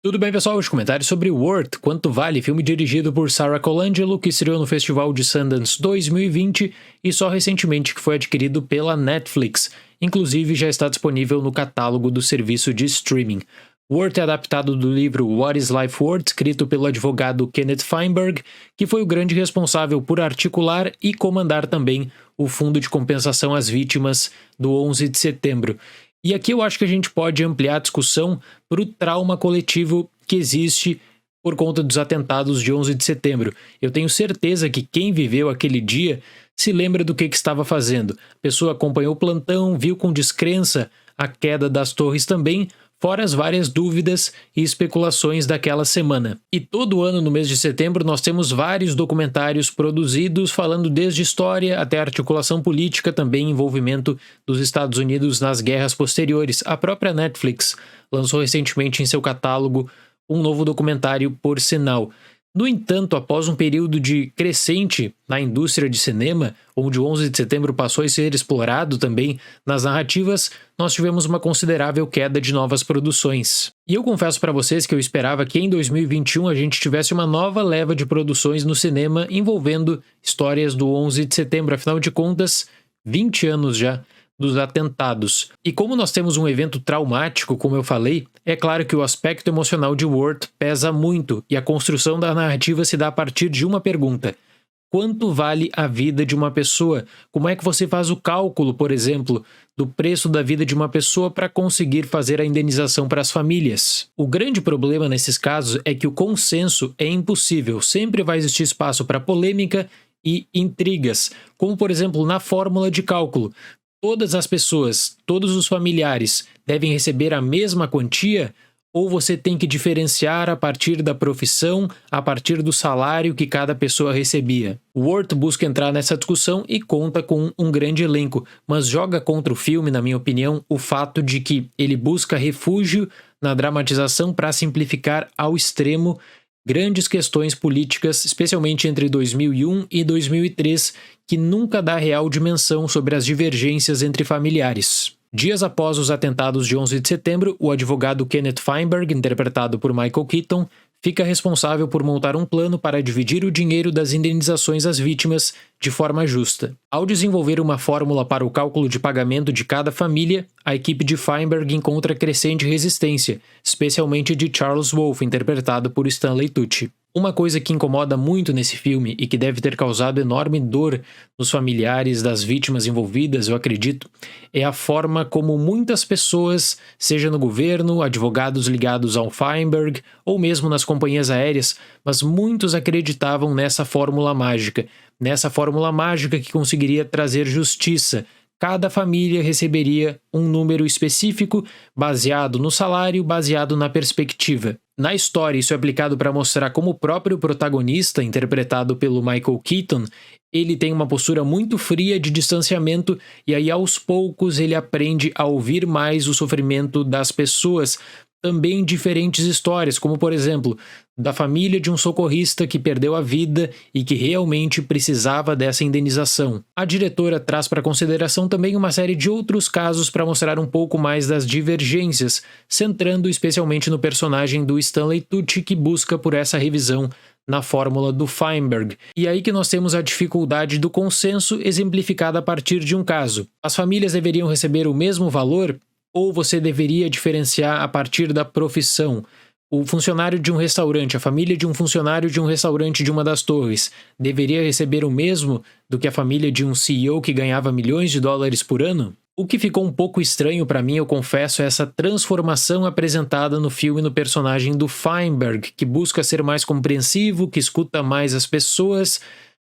Tudo bem, pessoal? Os comentários sobre Worth, Quanto Vale, filme dirigido por Sarah Colangelo, que estreou no Festival de Sundance 2020 e só recentemente que foi adquirido pela Netflix. Inclusive, já está disponível no catálogo do serviço de streaming. Worth é adaptado do livro What is Life Worth, escrito pelo advogado Kenneth Feinberg, que foi o grande responsável por articular e comandar também o Fundo de Compensação às Vítimas do 11 de setembro. E aqui eu acho que a gente pode ampliar a discussão para o trauma coletivo que existe por conta dos atentados de 11 de setembro. Eu tenho certeza que quem viveu aquele dia se lembra do que estava fazendo. A pessoa acompanhou o plantão, viu com descrença a queda das torres também, fora as várias dúvidas e especulações daquela semana. E todo ano, no mês de setembro, nós temos vários documentários produzidos falando desde história até articulação política, também envolvimento dos Estados Unidos nas guerras posteriores. A própria Netflix lançou recentemente em seu catálogo um novo documentário, por sinal. No entanto, após um período de crescente na indústria de cinema, onde o 11 de setembro passou a ser explorado também nas narrativas, nós tivemos uma considerável queda de novas produções. E eu confesso para vocês que eu esperava que em 2021 a gente tivesse uma nova leva de produções no cinema envolvendo histórias do 11 de setembro, afinal de contas, 20 anos já dos atentados. E como nós temos um evento traumático, como eu falei, é claro que o aspecto emocional de Worth pesa muito e a construção da narrativa se dá a partir de uma pergunta: quanto vale a vida de uma pessoa? Como é que você faz o cálculo, por exemplo, do preço da vida de uma pessoa para conseguir fazer a indenização para as famílias? O grande problema nesses casos é que o consenso é impossível, sempre vai existir espaço para polêmica e intrigas, como por exemplo na fórmula de cálculo. Todas as pessoas, todos os familiares devem receber a mesma quantia ou você tem que diferenciar a partir da profissão, a partir do salário que cada pessoa recebia? Worth busca entrar nessa discussão e conta com um grande elenco, mas joga contra o filme, na minha opinião, o fato de que ele busca refúgio na dramatização para simplificar ao extremo grandes questões políticas, especialmente entre 2001 e 2003, que nunca dá real dimensão sobre as divergências entre familiares. Dias após os atentados de 11 de setembro, o advogado Kenneth Feinberg, interpretado por Michael Keaton, fica responsável por montar um plano para dividir o dinheiro das indenizações às vítimas de forma justa. Ao desenvolver uma fórmula para o cálculo de pagamento de cada família, a equipe de Feinberg encontra crescente resistência, especialmente de Charles Wolfe, interpretado por Stanley Tucci. Uma coisa que incomoda muito nesse filme e que deve ter causado enorme dor nos familiares das vítimas envolvidas, eu acredito, é a forma como muitas pessoas, seja no governo, advogados ligados ao Feinberg ou mesmo nas companhias aéreas, mas muitos acreditavam nessa fórmula mágica que conseguiria trazer justiça. Cada família receberia um número específico, baseado no salário, baseado na perspectiva. Na história, isso é aplicado para mostrar como o próprio protagonista, interpretado pelo Michael Keaton, ele tem uma postura muito fria de distanciamento e aí aos poucos ele aprende a ouvir mais o sofrimento das pessoas. Também diferentes histórias, como por exemplo, da família de um socorrista que perdeu a vida e que realmente precisava dessa indenização. A diretora traz para consideração também uma série de outros casos para mostrar um pouco mais das divergências, centrando especialmente no personagem do Stanley Tucci, que busca por essa revisão na fórmula do Feinberg. E aí que nós temos a dificuldade do consenso exemplificada a partir de um caso. As famílias deveriam receber o mesmo valor? Ou você deveria diferenciar a partir da profissão? O funcionário de um restaurante, a família de um funcionário de um restaurante de uma das torres, deveria receber o mesmo do que a família de um CEO que ganhava milhões de dólares por ano? O que ficou um pouco estranho para mim, eu confesso, é essa transformação apresentada no filme no personagem do Feinberg, que busca ser mais compreensivo, que escuta mais as pessoas,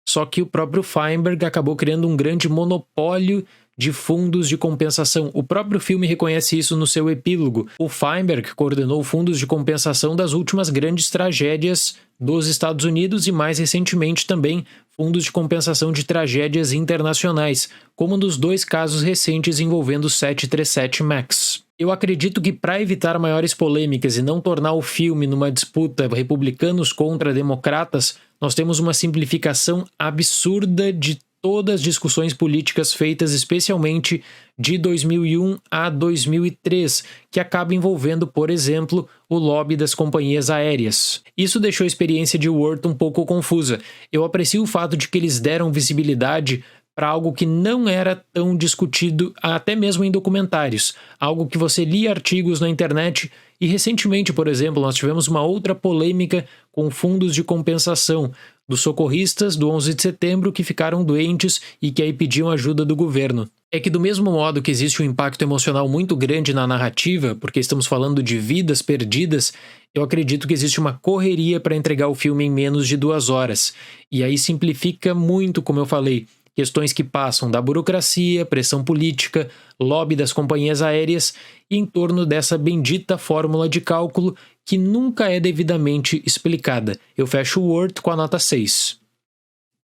só que o próprio Feinberg acabou criando um grande monopólio de fundos de compensação. O próprio filme reconhece isso no seu epílogo. O Feinberg coordenou fundos de compensação das últimas grandes tragédias dos Estados Unidos e, mais recentemente, também fundos de compensação de tragédias internacionais, como nos dois casos recentes envolvendo o 737 MAX. Eu acredito que, para evitar maiores polêmicas e não tornar o filme numa disputa republicanos contra democratas, nós temos uma simplificação absurda de todas as discussões políticas feitas especialmente de 2001 a 2003, que acaba envolvendo, por exemplo, o lobby das companhias aéreas. Isso deixou a experiência de Worth um pouco confusa. Eu aprecio o fato de que eles deram visibilidade para algo que não era tão discutido até mesmo em documentários, algo que você lia artigos na internet e recentemente, por exemplo, nós tivemos uma outra polêmica com fundos de compensação dos socorristas do 11 de setembro que ficaram doentes e que aí pediam ajuda do governo. É que do mesmo modo que existe um impacto emocional muito grande na narrativa, porque estamos falando de vidas perdidas, eu acredito que existe uma correria para entregar o filme em menos de 2 horas. E aí simplifica muito, como eu falei, questões que passam da burocracia, pressão política, lobby das companhias aéreas e em torno dessa bendita fórmula de cálculo que nunca é devidamente explicada. Eu fecho o Worth com a nota 6.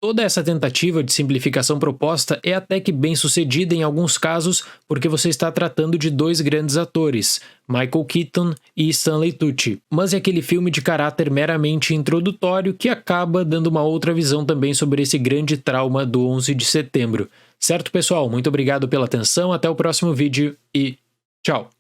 Toda essa tentativa de simplificação proposta é até que bem sucedida em alguns casos porque você está tratando de 2 grandes atores, Michael Keaton e Stanley Tucci, mas é aquele filme de caráter meramente introdutório que acaba dando uma outra visão também sobre esse grande trauma do 11 de setembro. Certo, pessoal? Muito obrigado pela atenção, até o próximo vídeo e tchau!